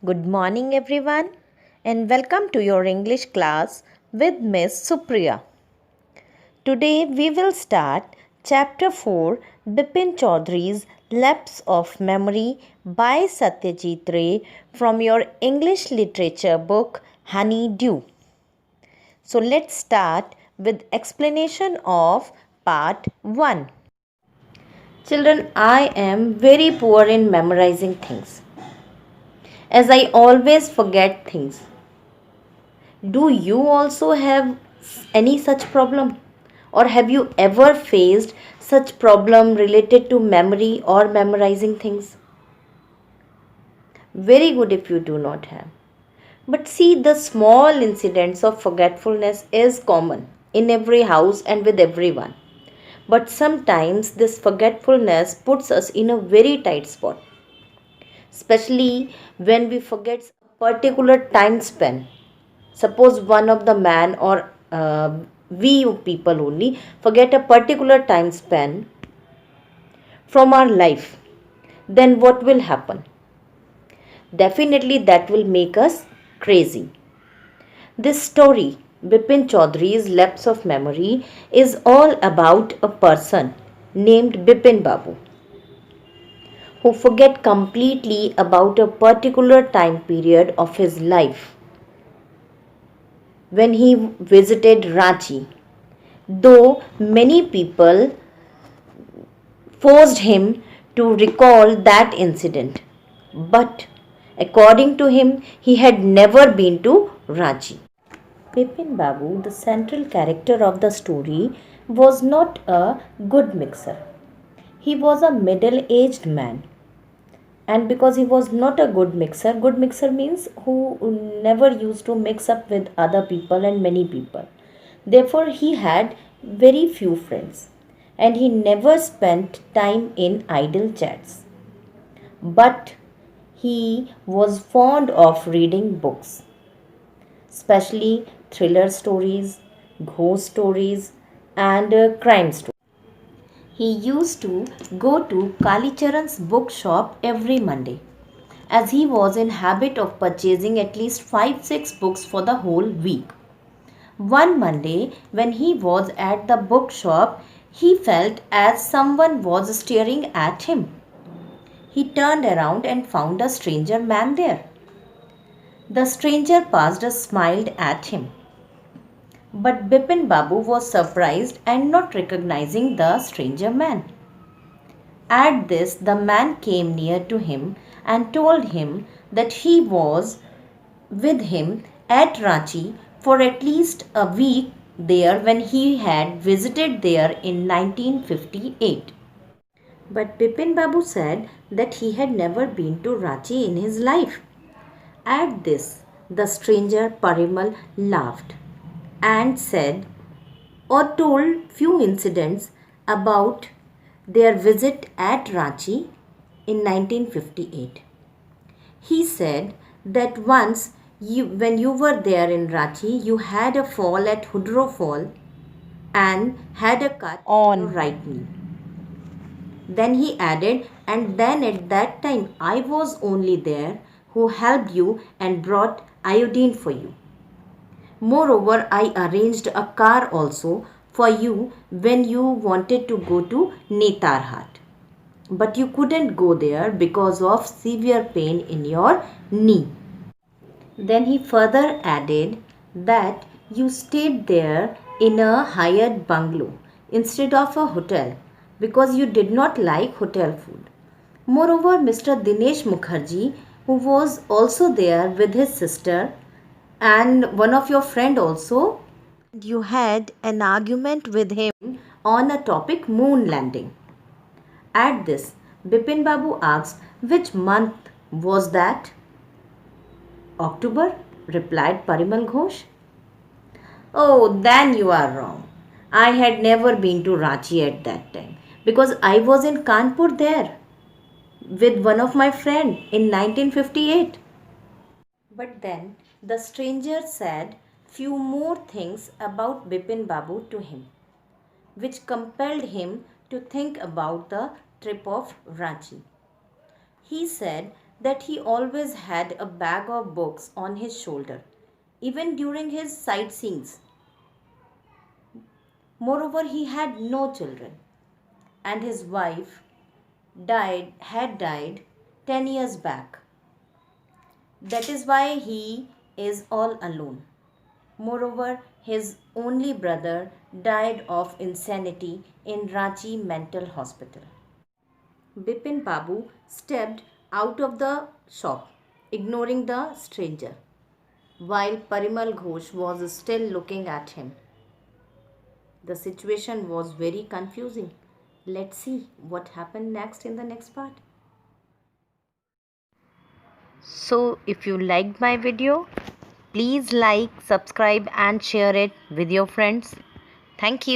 Good morning, everyone, and welcome to your English class with Miss Supriya. Today we will start Chapter 4 Bipin Chaudhary's Lapse of Memory by Satyajit Ray from your English literature book Honey Dew. So let's start with explanation of part 1. Children, I am very poor in memorizing things, as I always forget things. Do you also have any such problem? Or have you ever faced such problem related to memory or memorizing things? Very good if you do not have. But see, the small incidents of forgetfulness is common in every house and with everyone. But sometimes this forgetfulness puts us in a very tight spot, especially when we forget a particular time span. Suppose one of the man or we people only forget a particular time span from our life, then what will happen? Definitely that will make us crazy. This story, Bipin Chaudhary's Lapse of Memory, is all about a person named Bipin Babu who forget completely about a particular time period of his life when he visited Ranchi, though many people forced him to recall that incident. But according to him, he had never been to Ranchi. Bipin Babu, the central character of the story, was not a good mixer. He was a middle aged man. And because he was not a good mixer means who never used to mix up with other people and many people. Therefore, he had very few friends and he never spent time in idle chats. But he was fond of reading books, especially thriller stories, ghost stories, and crime stories. He used to go to Kalicharan's bookshop every Monday, as he was in habit of purchasing at least 5-6 books for the whole week. One Monday, when he was at the bookshop, he felt as someone was staring at him. He turned around and found a stranger man there. The stranger passed and smiled at him. But Bipin Babu was surprised and not recognizing the stranger man. At this, the man came near to him and told him that he was with him at Ranchi for at least a week there when he had visited there in 1958. But Bipin Babu said that he had never been to Ranchi in his life. At this, the stranger Parimal laughed and said or told few incidents about their visit at Ranchi in 1958. He said that once when you were there in Ranchi, you had a fall at Hudro Fall and had a cut on your right knee. Then he added, and then at that time I was only there who helped you and brought iodine for you. Moreover, I arranged a car also for you when you wanted to go to Netarhat. But you couldn't go there because of severe pain in your knee. Then he further added that you stayed there in a hired bungalow instead of a hotel because you did not like hotel food. Moreover, Mr. Dinesh Mukherjee, who was also there with his sister and one of your friend also, you had an argument with him on a topic moon landing. At this, Bipin Babu asked, which month was that? October, replied Parimal Ghosh. Oh, then you are wrong. I had never been to Ranchi at that time because I was in Kanpur there with one of my friend in 1958. But then the stranger said few more things about Bipin Babu to him, which compelled him to think about the trip of Ranchi. He said that he always had a bag of books on his shoulder, even during his sightseeings. Moreover, he had no children, and his wife had died 10 years back. That is why he is all alone. Moreover, his only brother died of insanity in Ranchi Mental Hospital. Bipin Babu stepped out of the shop, ignoring the stranger, while Parimal Ghosh was still looking at him. The situation was very confusing. Let's see what happened next in the next part. So, if you liked my video, please like, subscribe, and share it with your friends. Thank you.